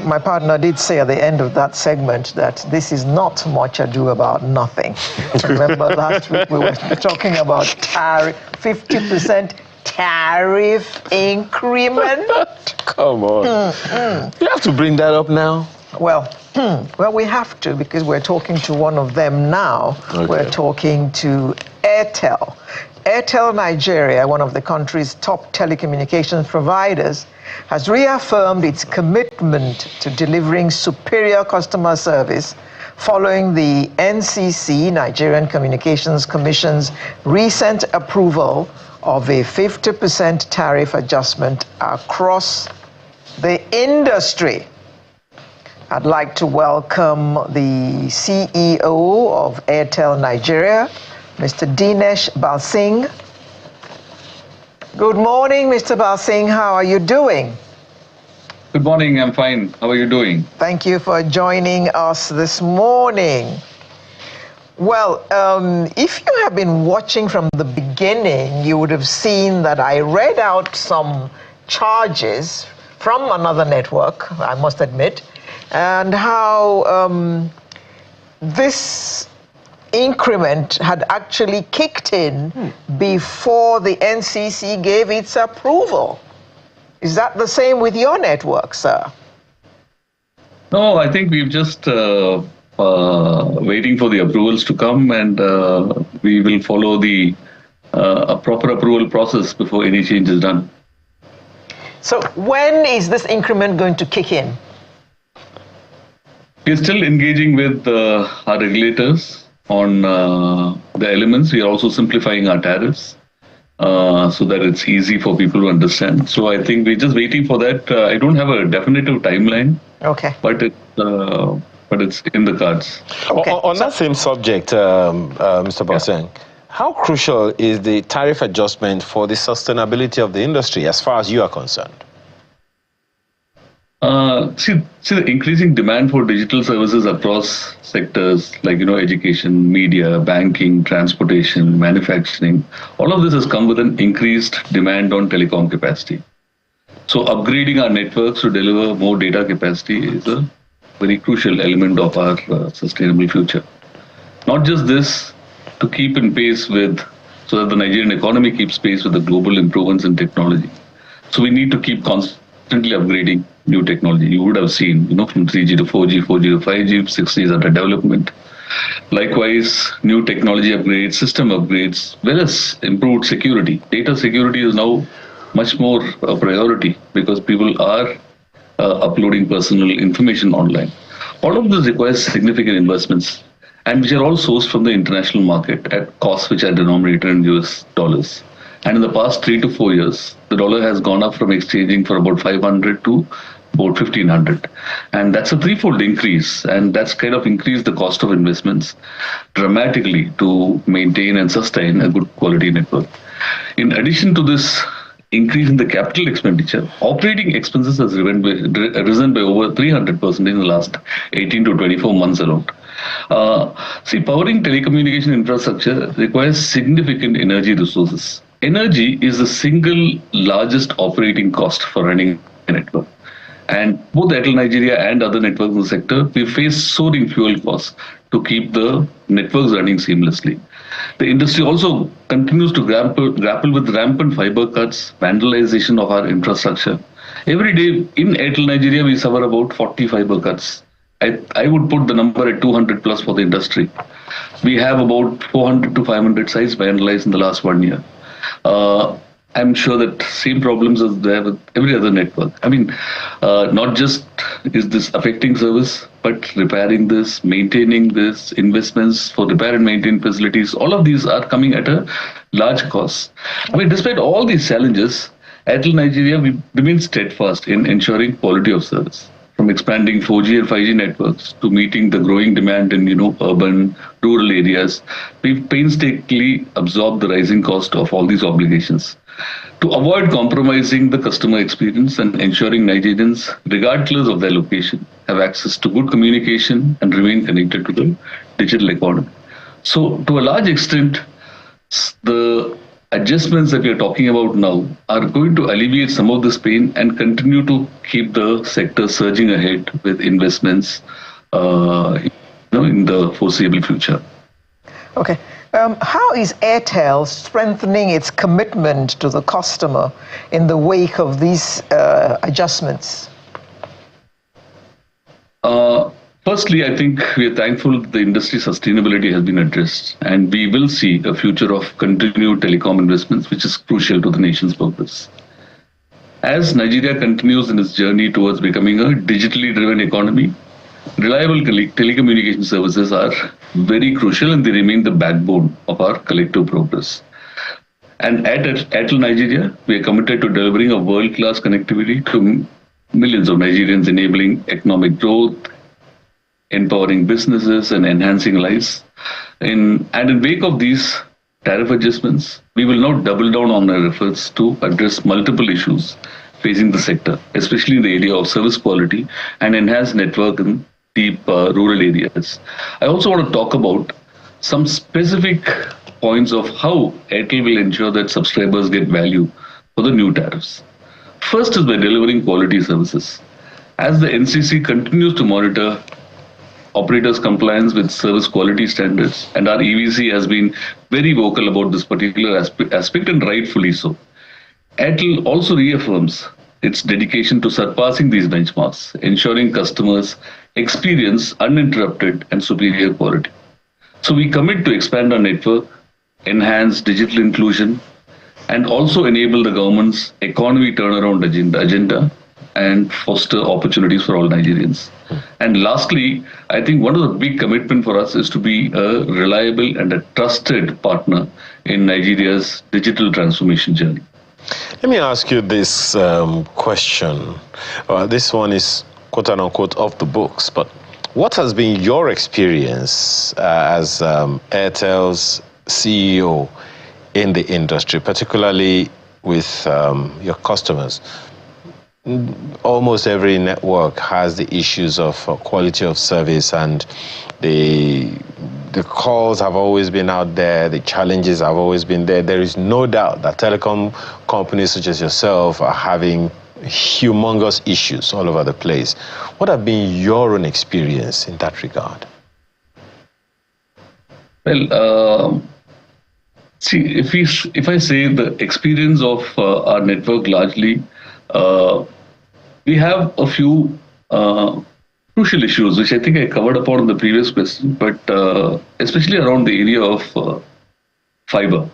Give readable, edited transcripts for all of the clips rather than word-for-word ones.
My partner did say at the end of that segment that this is not much ado about nothing. Remember last week we were talking about 50% tariff increment? Come on. You have to bring that up now? Well, we have to, because we're talking to one of them now. Okay. We're talking to Airtel. Airtel Nigeria, one of the country's top telecommunications providers, has reaffirmed its commitment to delivering superior customer service following the NCC, Nigerian Communications Commission's recent approval of a 50% tariff adjustment across the industry. I'd like to welcome the CEO of Airtel Nigeria, Mr. Dinesh Balsingh. Good morning, Mr. Balsingh. How are you doing? Good morning. I'm fine. How are you doing? Thank you for joining us this morning. Well, if you have been watching from the beginning, you would have seen that I read out some charges from another network, I must admit, and how this increment had actually kicked in before the NCC gave its approval. Is that the same with your network, sir? No, I think we've just waiting for the approvals to come, and we will follow the proper approval process before any change is done. So when is this increment going to kick in? We're still engaging with our regulators on the elements. We are also simplifying our tariffs so that it's easy for people to understand. So I think we're just waiting for that. I don't have a definitive timeline. Okay. But it's in the cards. Okay. On that same subject, Mr. Balsingh, how crucial is the tariff adjustment for the sustainability of the industry as far as you are concerned? See the increasing demand for digital services across sectors like, education, media, banking, transportation, manufacturing. All of this has come with an increased demand on telecom capacity. So upgrading our networks to deliver more data capacity is a very crucial element of our sustainable future. Not just this, to keep in pace with, so that the Nigerian economy keeps pace with the global improvements in technology. So we need to keep constantly upgrading new technology. You would have seen, from 3G to 4G, 4G to 5G, 6G is under development. Likewise, new technology upgrades, system upgrades, well as improved security. Data security is now much more a priority because people are uploading personal information online. All of this requires significant investments, and which are all sourced from the international market at costs which are denominated in US dollars. And in the past 3 to 4 years, the dollar has gone up from exchanging for about 500 to about 1500. And that's a threefold increase. And that's kind of increased the cost of investments dramatically to maintain and sustain a good quality network. In addition to this increase in the capital expenditure, operating expenses has risen by over 300% in the last 18 to 24 months alone. Powering telecommunication infrastructure requires significant energy resources. Energy is the single largest operating cost for running a network. And both Airtel Nigeria and other networks in the sector, we face soaring fuel costs to keep the networks running seamlessly. The industry also continues to grapple with rampant fiber cuts, vandalization of our infrastructure. Every day in Airtel Nigeria, we suffer about 40 fiber cuts. I would put the number at 200 plus for the industry. We have about 400 to 500 sites vandalized in the last 1 year. I'm sure that same problems are there with every other network. Not just is this affecting service, but repairing this, maintaining this, investments for repair and maintain facilities, all of these are coming at a large cost. Despite all these challenges, Airtel Nigeria, we remain steadfast in ensuring quality of service. From expanding 4G and 5G networks to meeting the growing demand in urban, rural areas, we've painstakingly absorbed the rising cost of all these obligations. To avoid compromising the customer experience and ensuring Nigerians, regardless of their location, have access to good communication and remain connected to the digital economy. So, to a large extent, the adjustments that we are talking about now are going to alleviate some of this pain and continue to keep the sector surging ahead with investments in the foreseeable future. Okay. How is Airtel strengthening its commitment to the customer in the wake of these adjustments? Firstly, I think we are thankful that the industry sustainability has been addressed, and we will see a future of continued telecom investments, which is crucial to the nation's purpose. As Nigeria continues in its journey towards becoming a digitally driven economy, reliable telecommunication services are very crucial, and they remain the backbone of our collective progress. And at Airtel Nigeria, we are committed to delivering a world-class connectivity to millions of Nigerians, enabling economic growth, empowering businesses, and enhancing lives. In wake of these tariff adjustments, we will now double down on our efforts to address multiple issues facing the sector, especially in the area of service quality and enhanced network in deep rural areas. I also want to talk about some specific points of how Airtel will ensure that subscribers get value for the new tariffs. First is by delivering quality services. As the NCC continues to monitor operators' compliance with service quality standards, and our EVC has been very vocal about this particular aspect, and rightfully so. Airtel also reaffirms its dedication to surpassing these benchmarks, ensuring customers experience uninterrupted and superior quality. So we commit to expand our network, enhance digital inclusion, and also enable the government's economy turnaround agenda and foster opportunities for all Nigerians. And lastly, I think one of the big commitment for us is to be a reliable and a trusted partner in Nigeria's digital transformation journey. Let me ask you this question. This one is quote unquote off the books, but what has been your experience as Airtel's CEO in the industry, particularly with your customers? Almost every network has the issues of quality of service, and the calls have always been out there, the challenges have always been there. There is no doubt that telecom companies such as yourself are having humongous issues all over the place. What have been your own experience in that regard? Well, see, if I say the experience of our network largely, we have a few crucial issues, which I think I covered upon in the previous question, but especially around the area of fiber.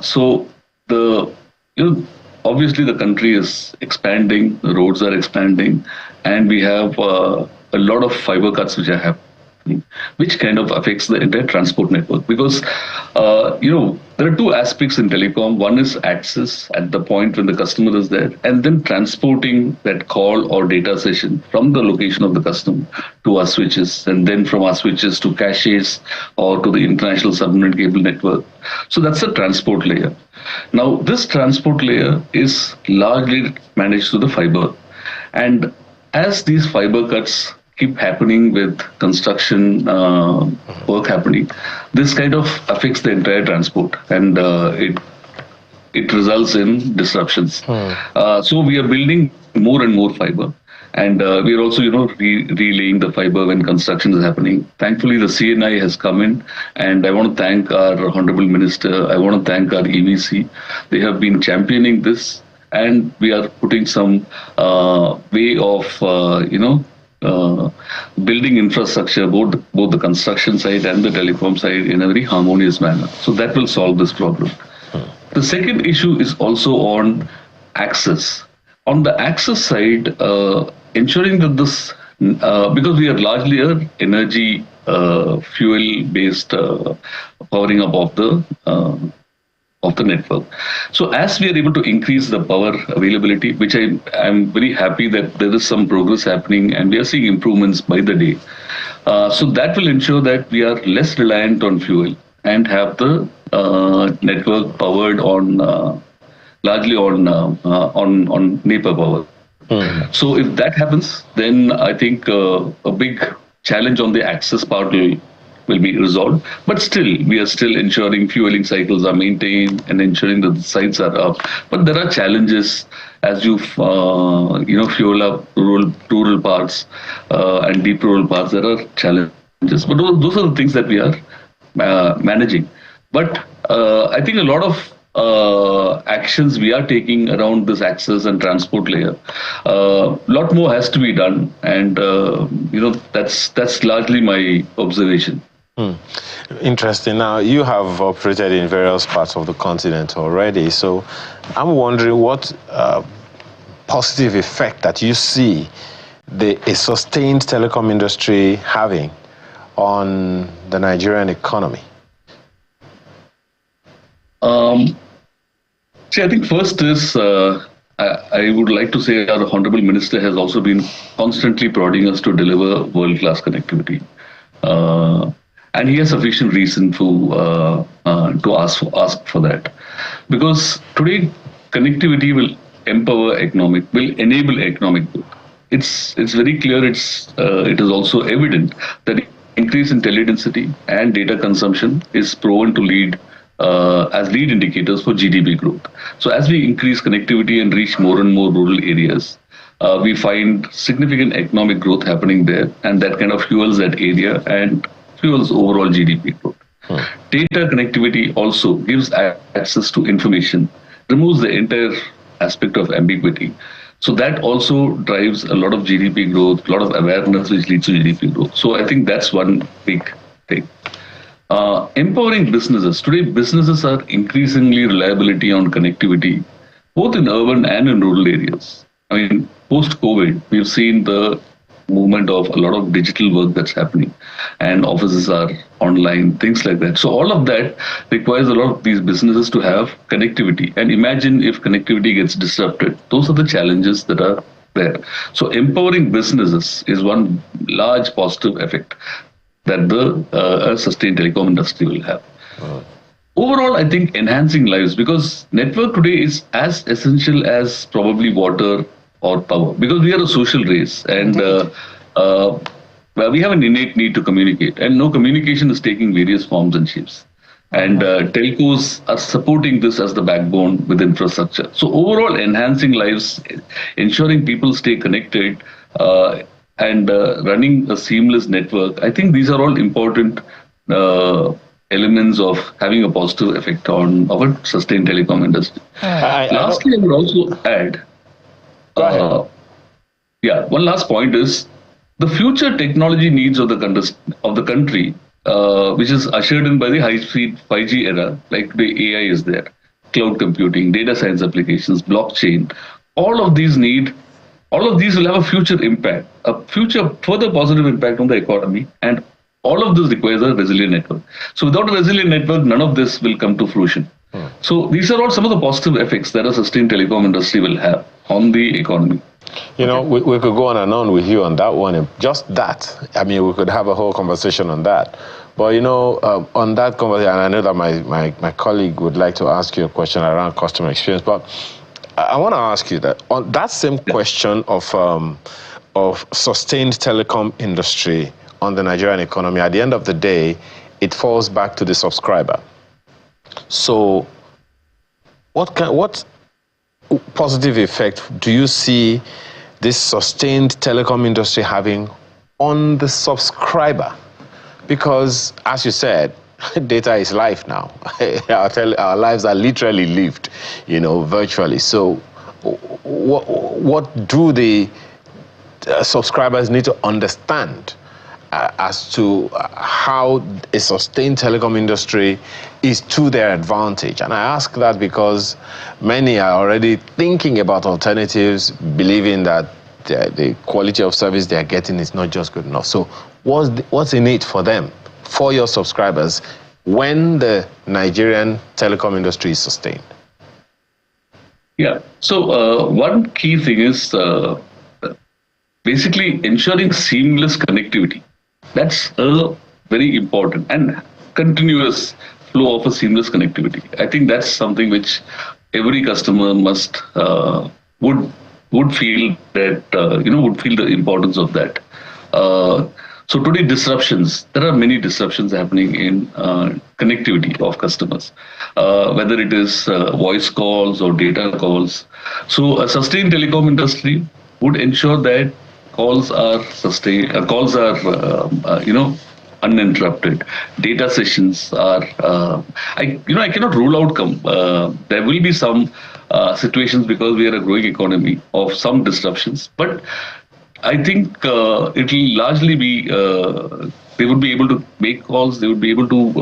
So obviously the country is expanding, the roads are expanding, and we have a lot of fiber cuts which are happening, which kind of affects the entire transport network. Because there are two aspects in telecom. One is access at the point when the customer is there, and then transporting that call or data session from the location of the customer to our switches, and then from our switches to caches or to the international submarine cable network. So that's the transport layer. Now, this transport layer is largely managed through the fiber. And as these fiber cuts keep happening with construction work happening, this kind of affects the entire transport, and it results in disruptions. So we are building more and more fiber, and we are also relaying the fiber when construction is happening. Thankfully, the CNI has come in, and I want to thank our Honorable Minister. I want to thank our EVC. They have been championing this, and we are putting some way of building infrastructure, both the construction side and the telecom side, in a very harmonious manner. So that will solve this problem. The second issue is also on access. On the access side, ensuring that this, because we are largely an energy fuel-based powering up of the network. So as we are able to increase the power availability, which I'm very happy that there is some progress happening, and we are seeing improvements by the day. So that will ensure that we are less reliant on fuel and have the network powered on largely on NEPA power. So if that happens, then I think a big challenge on the access part will will be resolved. But still, we are still ensuring fueling cycles are maintained and ensuring that the sites are up. But there are challenges as you fuel up rural parts and deep rural parts. There are challenges, but those are the things that we are managing. But I think a lot of actions we are taking around this access and transport layer. A lot more has to be done, and that's largely my observation. Interesting. Now, you have operated in various parts of the continent already, so I'm wondering what positive effect that you see a sustained telecom industry having on the Nigerian economy. I think first is I would like to say our Honorable Minister has also been constantly prodding us to deliver world-class connectivity. And he has sufficient reason to ask for that. Because today, connectivity will enable economic growth. It's very clear, it is also evident that increase in teledensity and data consumption is proven to lead as lead indicators for GDP growth. So as we increase connectivity and reach more and more rural areas, we find significant economic growth happening there, and that kind of fuels that area and fuels overall GDP growth. Data connectivity also gives access to information, removes the entire aspect of ambiguity. So that also drives a lot of GDP growth, a lot of awareness which leads to GDP growth. So I think that's one big thing. Empowering businesses. Today, businesses are increasingly reliability on connectivity, both in urban and in rural areas. I mean, post-COVID, we've seen the movement of a lot of digital work that's happening, and offices are online, things like that. So all of that requires a lot of these businesses to have connectivity. And imagine if connectivity gets disrupted. Those are the challenges that are there. So empowering businesses is one large positive effect that the sustained telecom industry will have. Overall, I think enhancing lives, because network today is as essential as probably water or power, because we are a social race, and we have an innate need to communicate, and no, communication is taking various forms and shapes. And telcos are supporting this as the backbone with infrastructure. So overall, enhancing lives, ensuring people stay connected, and running a seamless network, I think these are all important elements of having a positive effect on our sustained telecom industry. Lastly, I would also add, one last point is the future technology needs of the country, which is ushered in by the high-speed 5G era, like the AI is there, cloud computing, data science applications, blockchain. All of these will have a future impact, a future further positive impact on the economy, and all of this requires a resilient network. So without a resilient network, none of this will come to fruition. So these are all some of the positive effects that a sustained telecom industry will have on the economy. You know, we could go on and on with you on that one. And just that, I mean, we could have a whole conversation on that. But, you know, on that conversation, and I know that my colleague would like to ask you a question around customer experience, but I want to ask you that on that same question of sustained telecom industry on the Nigerian economy, at the end of the day, it falls back to the subscriber. So what positive effect do you see this sustained telecom industry having on the subscriber? Because, as you said, data is life now. Our lives are literally lived, you know, virtually. So what do the subscribers need to understand as to how a sustained telecom industry is to their advantage? And I ask that because many are already thinking about alternatives, believing that the quality of service they're getting is not just good enough. So what's in it for them, for your subscribers, when the Nigerian telecom industry is sustained? Yeah, so one key thing is basically ensuring seamless connectivity. That's very important, and continuous flow of a seamless connectivity. I think that's something which every customer must would feel that would feel the importance of that. So today disruptions, there are many disruptions happening in connectivity of customers, whether it is voice calls or data calls. So a sustained telecom industry would ensure that calls are uninterrupted. Data sessions are I cannot rule out there will be some situations because we are a growing economy of some disruptions, but I think it will largely be they would be able to make calls. They would be able to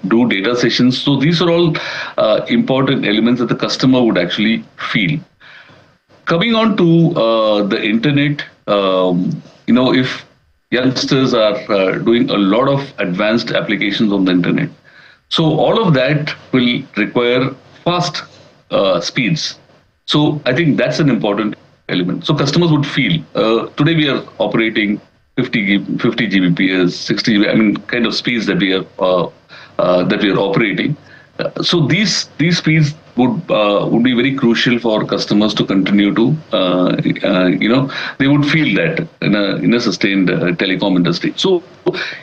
do data sessions. So these are all important elements that the customer would actually feel. Coming on to the internet, if youngsters are doing a lot of advanced applications on the internet, so all of that will require fast speeds. So I think that's an important element. So customers would feel today we are operating 50 Gbps, 60 GB, I mean, kind of speeds that we are operating. So these speeds would be very crucial for customers to continue to they would feel that in a sustained telecom industry. So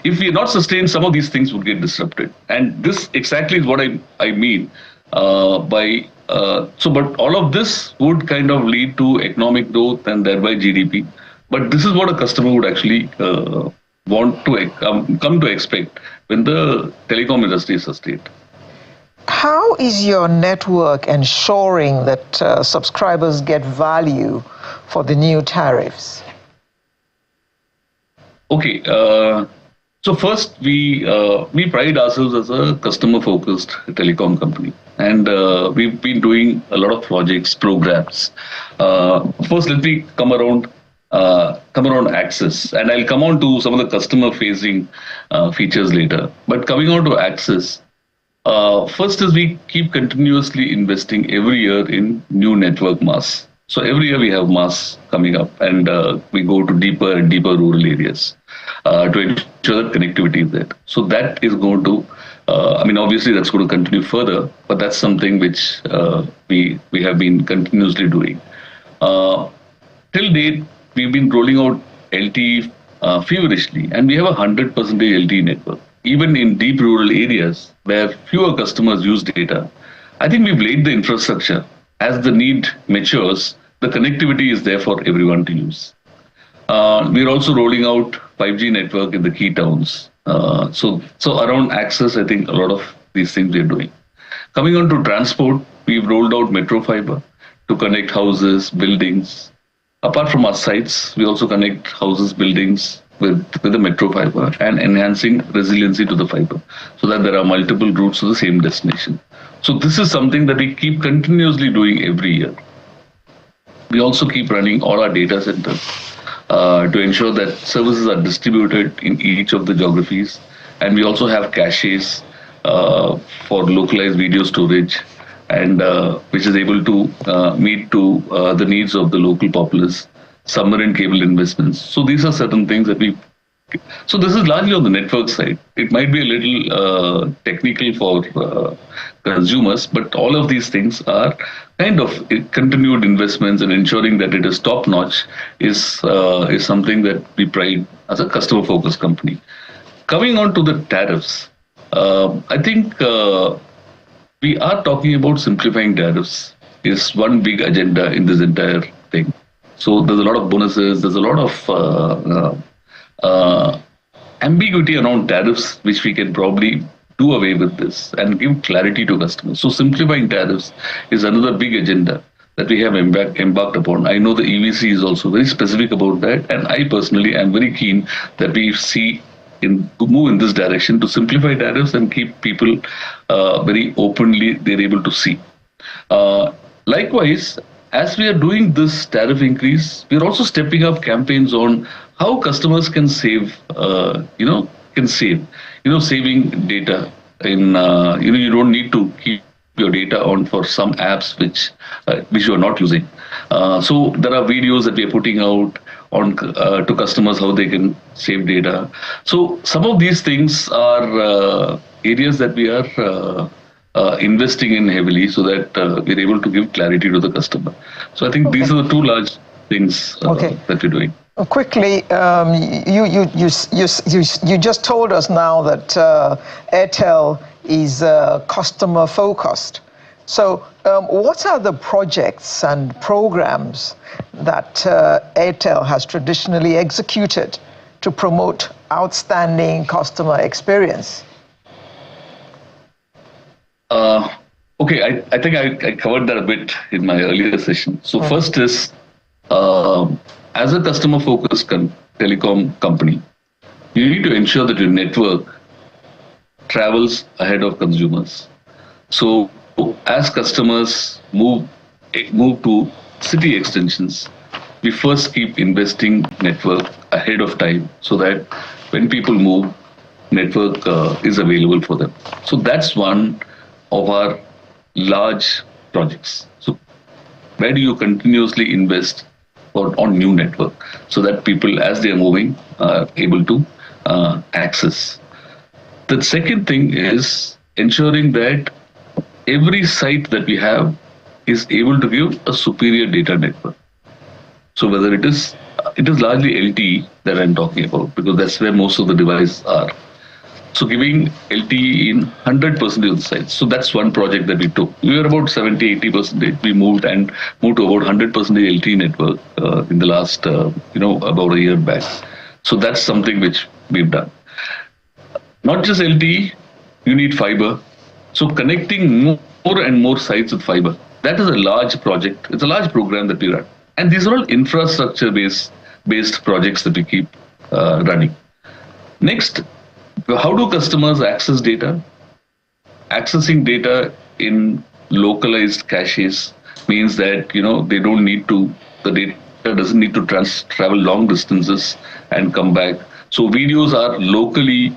if we are not sustained, some of these things would get disrupted, and this exactly is what I mean by but all of this would kind of lead to economic growth and thereby GDP. But this is what a customer would actually want to come to expect when the telecom industry is sustained. How is your network ensuring that subscribers get value for the new tariffs? Okay, so first we pride ourselves as a customer-focused telecom company, and we've been doing a lot of projects, programs. First, let me come around access, and I'll come on to some of the customer-facing features later. But coming on to access. First is we keep continuously investing every year in new network masts. So every year we have masts coming up, and we go to deeper and deeper rural areas to ensure that connectivity is there. So that is going to, obviously that's going to continue further, but that's something which we have been continuously doing. Till date, we've been rolling out LTE feverishly, and we have 100% LTE network. Even in deep rural areas where fewer customers use data, I think we've laid the infrastructure. As the need matures, the connectivity is there for everyone to use. We're also rolling out 5G network in the key towns. So around access, I think a lot of these things we're doing. Coming on to transport, we've rolled out metro fiber to connect houses, buildings. Apart from our sites, we also connect houses, buildings with the metro fiber and enhancing resiliency to the fiber so that there are multiple routes to the same destination. So this is something that we keep continuously doing every year. We also keep running all our data centers to ensure that services are distributed in each of the geographies. And we also have caches for localized video storage, and which is able to meet to the needs of the local populace. Submarine cable investments. So these are certain things that so this is largely on the network side. It might be a little technical for consumers, but all of these things are kind of continued investments, and ensuring that it is top notch is something that we pride as a customer focused company. Coming on to the tariffs, I think we are talking about simplifying tariffs is one big agenda in this entire thing. So there's a lot of bonuses, there's a lot of ambiguity around tariffs, which we can probably do away with this and give clarity to customers. So simplifying tariffs is another big agenda that we have embarked upon. I know the EVC is also very specific about that, and I personally am very keen that we move in this direction to simplify tariffs and keep people very openly, they're able to see. Likewise, as we are doing this tariff increase, we are also stepping up campaigns on how customers can save, saving data. You don't need to keep your data on for some apps which you are not using. So there are videos that we are putting out on to customers how they can save data. So some of these things are areas that we are investing in heavily, so that we're able to give clarity to the customer. So I think these are the two large things that we're doing. Quickly, you just told us now that Airtel is customer focused. So, what are the projects and programs that Airtel has traditionally executed to promote outstanding customer experience? Okay, I think I covered that a bit in my earlier session. So first is, as a customer-focused telecom company, you need to ensure that your network travels ahead of consumers. So as customers move to city extensions, we first keep investing network ahead of time so that when people move, network is available for them. So that's one of our large projects. So where do you continuously invest on new network so that people, as they are moving, are able to access? The second thing is ensuring that every site that we have is able to give a superior data network. So whether it is largely LTE that I'm talking about, because that's where most of the devices are. So giving LTE in 100% of the sites. So that's one project that we took. We were about 70-80%. We moved to about 100% LTE network in the last, about a year back. So that's something which we've done. Not just LTE, you need fiber. So connecting more and more sites with fiber. That is a large project. It's a large program that we run. And these are all infrastructure-based projects that we keep running. Next, how do customers access data? Accessing data in localized caches means that the data doesn't need to travel long distances and come back. So videos are locally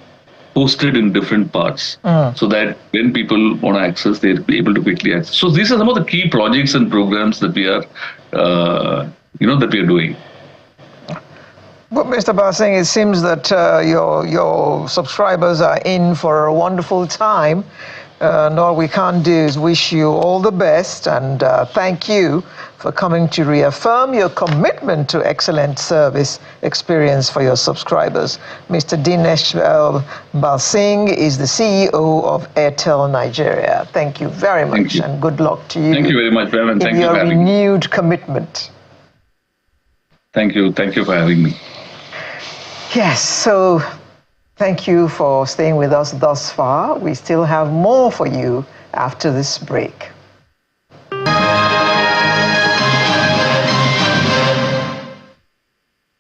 posted in different parts so that when people want to access, they're able to quickly access. So these are some of the key projects and programs that we are, doing. But Mr. Balsingh, it seems that your subscribers are in for a wonderful time. And all we can do is wish you all the best and thank you for coming to reaffirm your commitment to excellent service experience for your subscribers. Mr. Dinesh Balsingh is the CEO of Airtel Nigeria. Thank you very much and good luck to you. Thank you very much, Reverend. Thank you for having me. Your renewed commitment. Thank you. Thank you for having me. Yes, so thank you for staying with us thus far. We still have more for you after this break.